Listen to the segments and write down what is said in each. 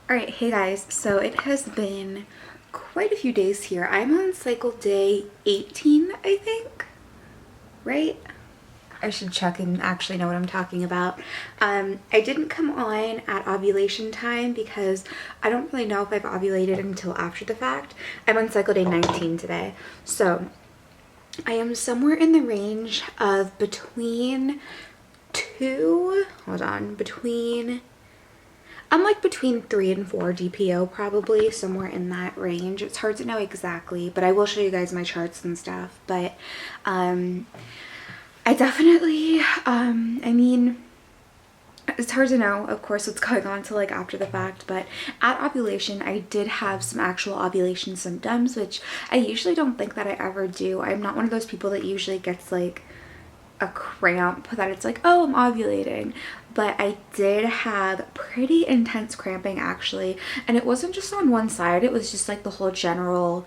Alright, hey guys, so it has been quite a few days here. I'm on cycle day 18, I think, right? I should check and actually know what I'm talking about. I didn't come on at ovulation time because I don't really know if I've ovulated until after the fact. I'm on cycle day 19 today. So I am somewhere in the range of between I'm like between 3 and 4 DPO, probably somewhere in that range. It's hard to know exactly, but I will show you guys my charts and stuff. But I definitely, I mean, it's hard to know, of course, what's going on till like after the fact, but at ovulation, I did have some actual ovulation symptoms, which I usually don't think that I ever do. I'm not one of those people that usually gets like a cramp that it's like, oh, I'm ovulating. But I did have pretty intense cramping actually, and it wasn't just on one side, it was just like the whole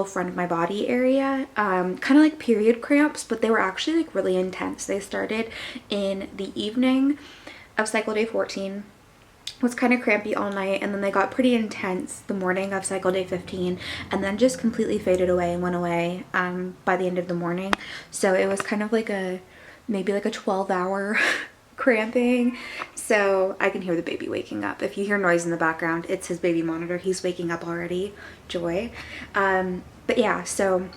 front of my body area, kind of like period cramps, but they were actually like really intense. They started in the evening of cycle day 14, was kind of crampy all night, and then they got pretty intense the morning of cycle day 15, and then just completely faded away and went away by the end of the morning. So it was kind of like maybe like a 12-hour cramping. So I can hear the baby waking up. If you hear noise in the background, it's his baby monitor. He's waking up already. Joy. But yeah, so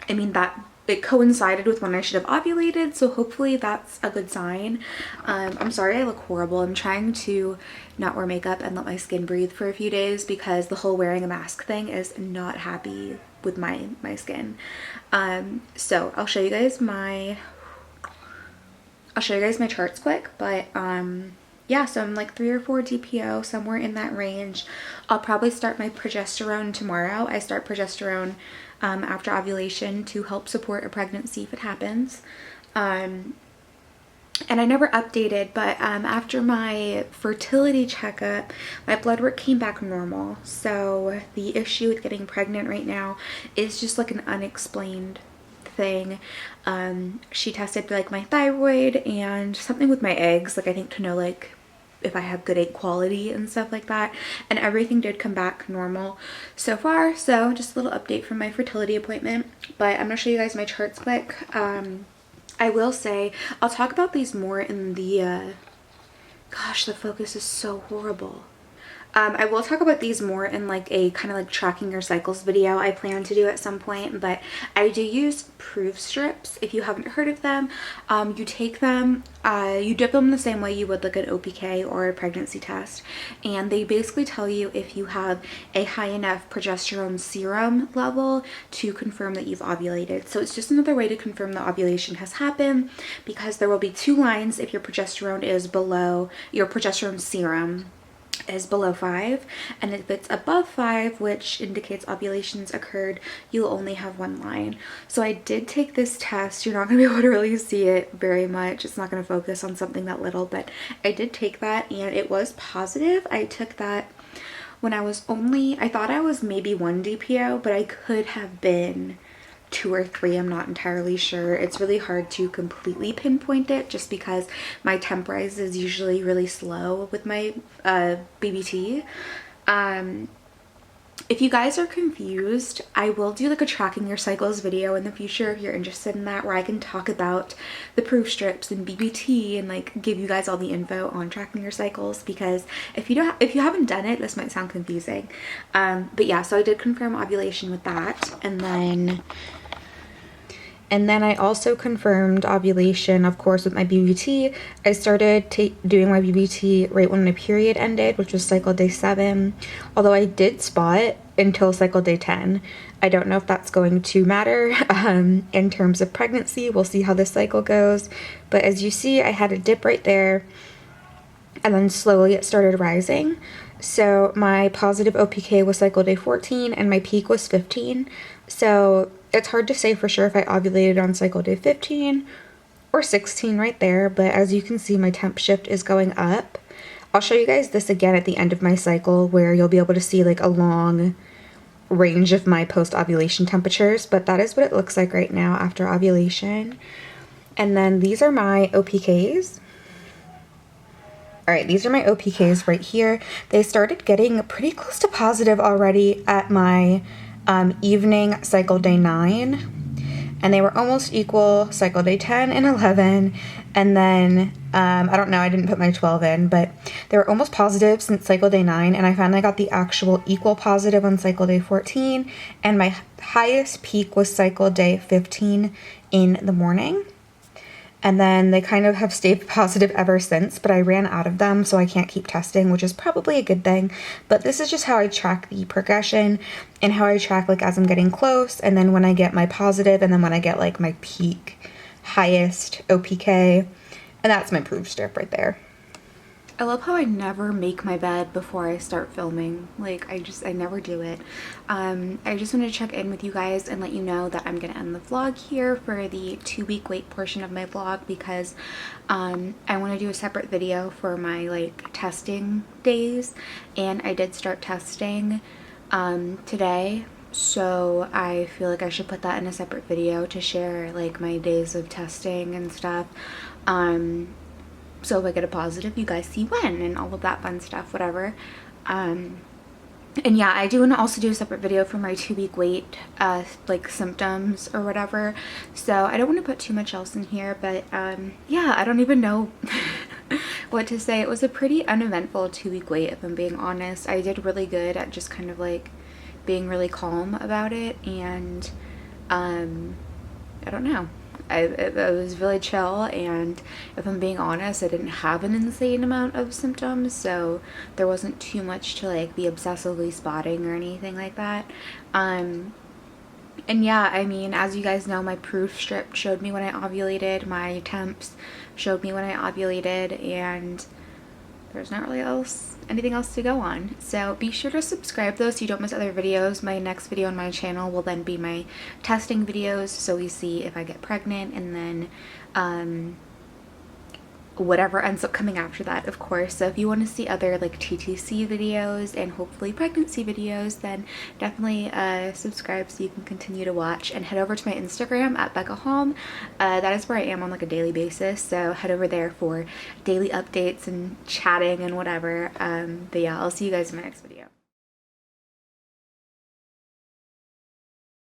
I mean that it coincided with when I should have ovulated, so hopefully that's a good sign. I'm sorry I look horrible. I'm trying to not wear makeup and let my skin breathe for a few days because the whole wearing a mask thing is not happy with my skin. So I'll show you guys my charts quick, but yeah, so I'm like 3 or 4 DPO, somewhere in that range. I'll probably start my progesterone tomorrow. I start progesterone after ovulation to help support a pregnancy if it happens. And I never updated, but after my fertility checkup, my blood work came back normal. So the issue with getting pregnant right now is just like an unexplained thing. She tested like my thyroid and something with my eggs, like I think to know like if I have good egg quality and stuff like that, and everything did come back normal so far. So just a little update from my fertility appointment, but I'm gonna show you guys my charts quick. I will say I'll talk about these more in the gosh, the focus is so horrible. I will talk about these more in like a kind of like tracking your cycles video I plan to do at some point, but I do use proof strips. If you haven't heard of them, you take them, you dip them the same way you would like an OPK or a pregnancy test, and they basically tell you if you have a high enough progesterone serum level to confirm that you've ovulated. So it's just another way to confirm the ovulation has happened, because there will be 2 lines if your progesterone is below, your progesterone serum is below 5, and if it's above 5, which indicates ovulations occurred, you'll only have 1 line. So I did take this test. You're not going to be able to really see it very much. It's not going to focus on something that little, but I did take that and it was positive. I took that when I thought I was maybe 1 DPO, but I could have been 2 or 3. I'm not entirely sure. It's really hard to completely pinpoint it just because my temp rise is usually really slow with my BBT. If you guys are confused, I will do like a tracking your cycles video in the future if you're interested in that, where I can talk about the proof strips and BBT and like give you guys all the info on tracking your cycles, because if you haven't done it, this might sound confusing. But yeah, so I did confirm ovulation with that, and then I also confirmed ovulation, of course, with my BBT. I started doing my BBT right when my period ended, which was cycle day 7. Although I did spot until cycle day 10. I don't know if that's going to matter in terms of pregnancy. We'll see how this cycle goes. But as you see, I had a dip right there, and then slowly it started rising. So my positive OPK was cycle day 14 and my peak was 15. So it's hard to say for sure if I ovulated on cycle day 15 or 16 right there, but as you can see, my temp shift is going up. I'll show you guys this again at the end of my cycle, where you'll be able to see like a long range of my post-ovulation temperatures, but that is what it looks like right now after ovulation. And then these are my OPKs. All right, these are my OPKs right here. They started getting pretty close to positive already at my evening cycle day 9, and they were almost equal cycle day 10 and 11, and then I don't know, I didn't put my 12 in, but they were almost positive since cycle day 9, and I finally got the actual equal positive on cycle day 14, and my highest peak was cycle day 15 in the morning. And then they kind of have stayed positive ever since, but I ran out of them, so I can't keep testing, which is probably a good thing. But this is just how I track the progression and how I track like as I'm getting close, and then when I get my positive, and then when I get like my peak highest OPK, and that's my proof strip right there. I love how I never make my bed before I start filming. Like, I never do it. I just wanted to check in with you guys and let you know that I'm gonna end the vlog here for the 2-week wait portion of my vlog, because I want to do a separate video for my like testing days, and I did start testing today, so I feel like I should put that in a separate video to share like my days of testing and stuff. So if I get a positive, you guys see when, and all of that fun stuff, whatever. And yeah, I do want to also do a separate video for my 2-week wait, like symptoms or whatever. So I don't want to put too much else in here, but yeah, I don't even know what to say. It was a pretty uneventful 2-week wait, if I'm being honest. I did really good at just kind of like being really calm about it, and I don't know. It was really chill, and if I'm being honest, I didn't have an insane amount of symptoms, so there wasn't too much to like be obsessively spotting or anything like that. And yeah, I mean, as you guys know, my proof strip showed me when I ovulated, my temps showed me when I ovulated, and there's not really anything else to go on. So be sure to subscribe though, so you don't miss other videos. My next video on my channel will then be my testing videos, so we see if I get pregnant, and then whatever ends up coming after that, of course. So if you want to see other like TTC videos and hopefully pregnancy videos, then definitely subscribe so you can continue to watch, and head over to my Instagram at Becca Halm. That is where I am on like a daily basis, so head over there for daily updates and chatting and whatever. But yeah, I'll see you guys in my next video.